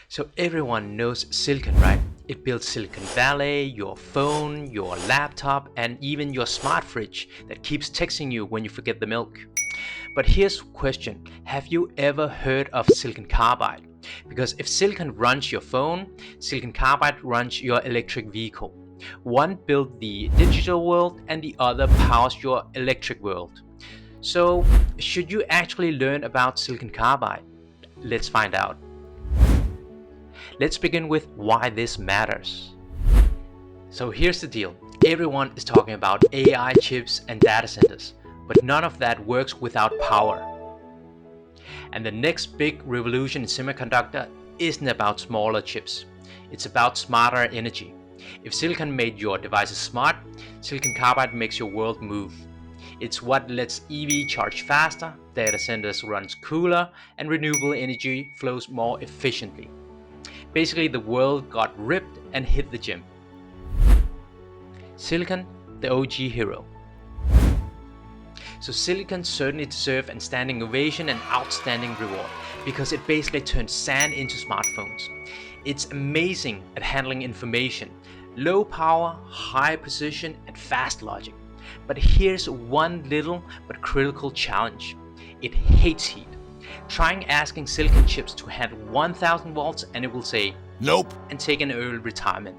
So everyone knows silicon, right? It builds Silicon Valley, your phone, your laptop, and even your smart fridge that keeps texting you when you forget the milk. But here's a question. Have you ever heard of silicon carbide? Because if silicon runs your phone, silicon carbide runs your electric vehicle. One builds the digital world and the other powers your electric world. So, should you actually learn about silicon carbide? Let's find out. Let's begin with why this matters. So here's the deal. Everyone is talking about AI chips and data centers, but none of that works without power. And the next big revolution in semiconductor isn't about smaller chips. It's about smarter energy. If silicon made your devices smart, silicon carbide makes your world move. It's what lets EV charge faster, data centers run cooler, and renewable energy flows more efficiently. Basically, the world got ripped and hit the gym. Silicon, the OG hero. So silicon certainly deserves a standing ovation and outstanding reward because it basically turned sand into smartphones. It's amazing at handling information, low power, high precision, and fast logic. But here's one little but critical challenge. It hates heat. Trying asking silicon chips to handle 1000 volts and it will say nope and take an early retirement.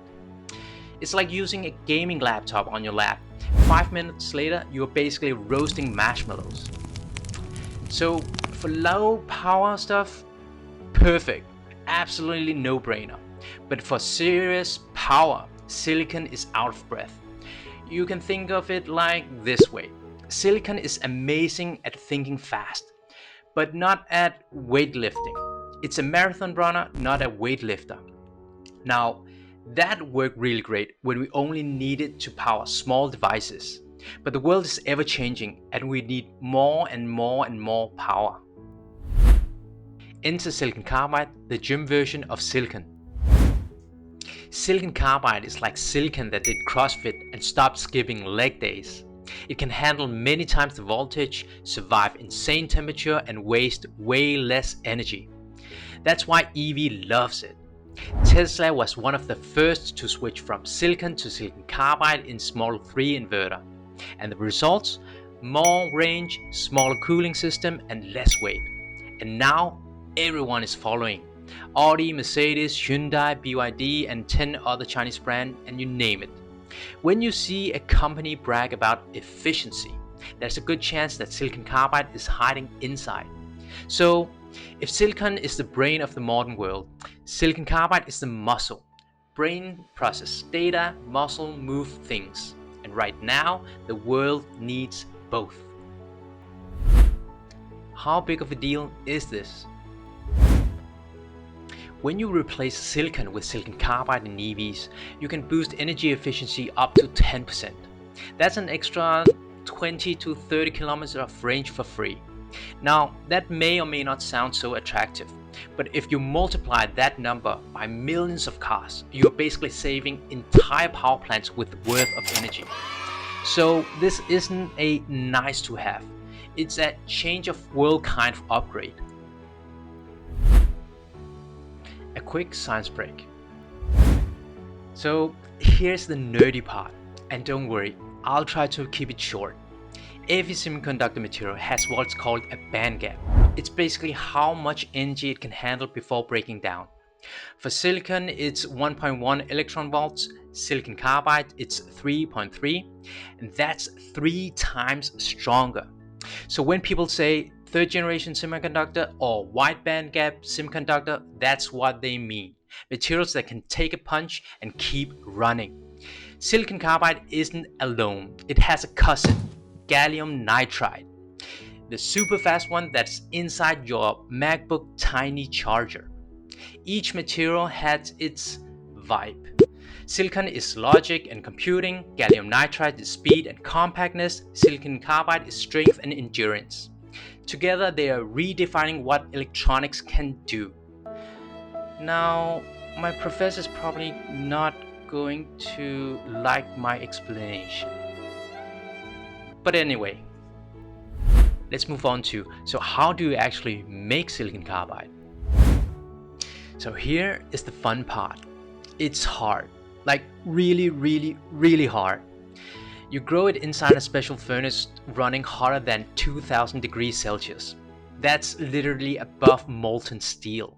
It's like using a gaming laptop on your lap. 5 minutes later, you're basically roasting marshmallows. So for low power stuff, perfect, absolutely no brainer. But for serious power, silicon is out of breath. You can think of it like this way. Silicon is amazing at thinking fast, but not at weightlifting. It's a marathon runner, not a weightlifter. Now, that worked really great when we only needed to power small devices. But the world is ever changing and we need more and more and more power. Enter silicon carbide, the gym version of silicon. Silicon carbide is like silicon that did CrossFit and stopped skipping leg days. It can handle many times the voltage, survive insane temperature, and waste way less energy. That's why EV loves it. Tesla was one of the first to switch from silicon to silicon carbide in Model 3 inverter. And the results? More range, smaller cooling system, and less weight. And now everyone is following. Audi, Mercedes, Hyundai, BYD, and 10 other Chinese brands, and you name it. When you see a company brag about efficiency, there's a good chance that silicon carbide is hiding inside. So, if silicon is the brain of the modern world, silicon carbide is the muscle. Brain process data, muscle move things. And right now, the world needs both. How big of a deal is this? When you replace silicon with silicon carbide in EVs, you can boost energy efficiency up to 10%. That's an extra 20 to 30 kilometers of range for free. Now, that may or may not sound so attractive, but if you multiply that number by millions of cars, you're basically saving entire power plants with worth of energy. So this isn't a nice to have, it's a change of world kind of upgrade. A quick science break. So here's the nerdy part, and don't worry, I'll try to keep it short. Every semiconductor material has what's called a band gap. It's basically how much energy it can handle before breaking down. For silicon, it's 1.1 electron volts. Silicon carbide, it's 3.3, and that's 3 times stronger. So when people say third generation semiconductor or wide band gap semiconductor, that's what they mean. Materials that can take a punch and keep running. Silicon carbide isn't alone. It has a cousin, gallium nitride, the super fast one that's inside your MacBook tiny charger. Each material has its vibe. Silicon is logic and computing, gallium nitride is speed and compactness, silicon carbide is strength and endurance. Together they are redefining what electronics can do. Now, my professor is probably not going to like my explanation. But anyway, let's move on to, so how do you actually make silicon carbide? So here is the fun part. It's hard, like really, really, really hard. You grow it inside a special furnace running hotter than 2000 degrees Celsius. That's literally above molten steel.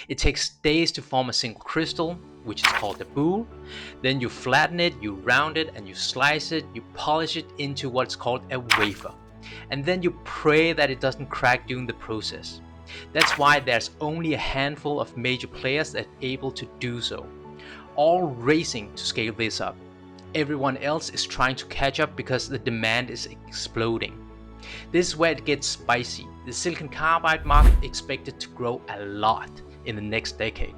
It takes days to form a single crystal, which is called a boule. Then you flatten it, you round it, and you slice it, you polish it into what's called a wafer. And then you pray that it doesn't crack during the process. That's why there's only a handful of major players that are able to do so, all racing to scale this up. Everyone else is trying to catch up because the demand is exploding. This is where it gets spicy. The silicon carbide market is expected to grow a lot in the next decade.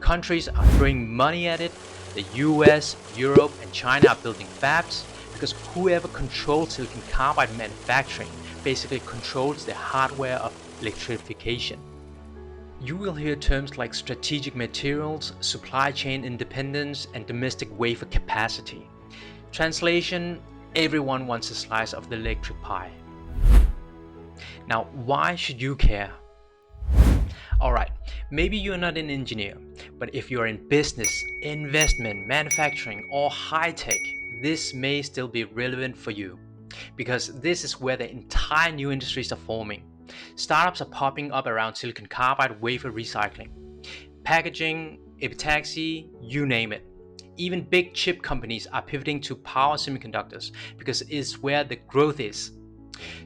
Countries are throwing money at it. The US, Europe, and China are building fabs because whoever controls silicon carbide manufacturing basically controls the hardware of electrification. You will hear terms like strategic materials, supply chain independence, and domestic wafer capacity. Translation: everyone wants a slice of the electric pie. Now, why should you care? Alright, maybe you're not an engineer, but if you're in business, investment, manufacturing, or high-tech, this may still be relevant for you, because this is where the entire new industries are forming. Startups are popping up around silicon carbide wafer recycling, packaging, epitaxy, you name it. Even big chip companies are pivoting to power semiconductors because it's where the growth is.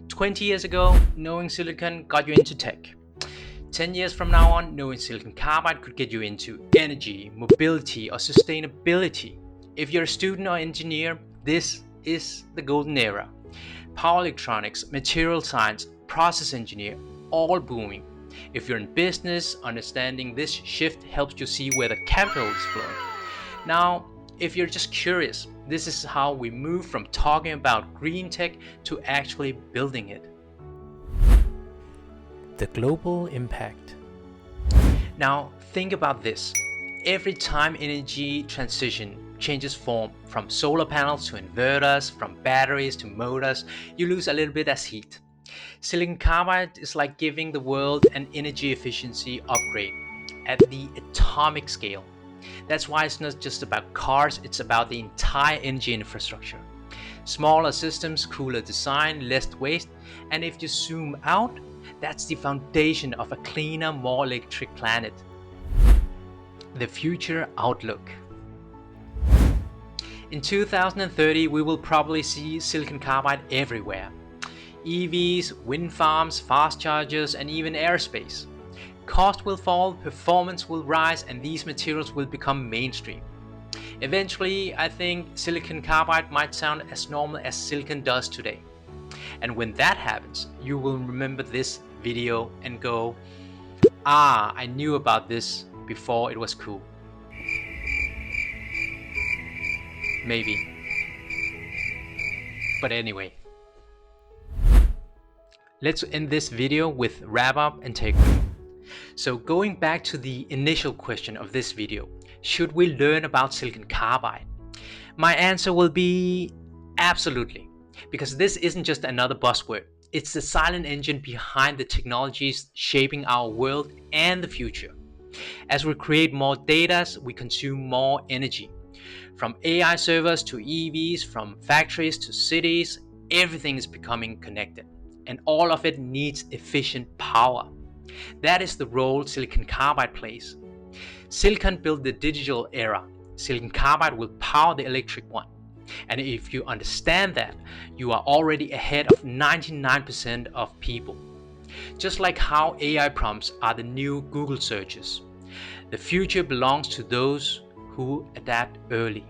20 years ago, knowing silicon got you into tech. 10 years from now on, knowing silicon carbide could get you into energy, mobility, or sustainability. If you're a student or engineer, this is the golden era. Power electronics, material science, process engineer, all booming. If you're in business, understanding this shift helps you see where the capital is flowing. Now, if you're just curious, this is how we move from talking about green tech to actually building it. The global impact. Now, think about this. Every time energy transition changes form, from solar panels to inverters, from batteries to motors, you lose a little bit as heat. Silicon carbide is like giving the world an energy efficiency upgrade at the atomic scale. That's why it's not just about cars, it's about the entire energy infrastructure. Smaller systems, cooler design, less waste, and if you zoom out, that's the foundation of a cleaner, more electric planet. The future outlook. In 2030, we will probably see silicon carbide everywhere. EVs, wind farms, fast chargers, and even aerospace. Cost will fall, performance will rise, and these materials will become mainstream. Eventually, I think silicon carbide might sound as normal as silicon does today. And when that happens, you will remember this video and go, "Ah, I knew about this before it was cool." Maybe. But anyway. Let's end this video with wrap up and takeaway. So going back to the initial question of this video, should we learn about silicon carbide? My answer will be absolutely, because this isn't just another buzzword. It's the silent engine behind the technologies shaping our world and the future. As we create more data, we consume more energy. From AI servers to EVs, from factories to cities, everything is becoming connected. And all of it needs efficient power. That is the role silicon carbide plays. Silicon built the digital era. Silicon carbide will power the electric one. And if you understand that, you are already ahead of 99% of people. Just like how AI prompts are the new Google searches. The future belongs to those who adapt early.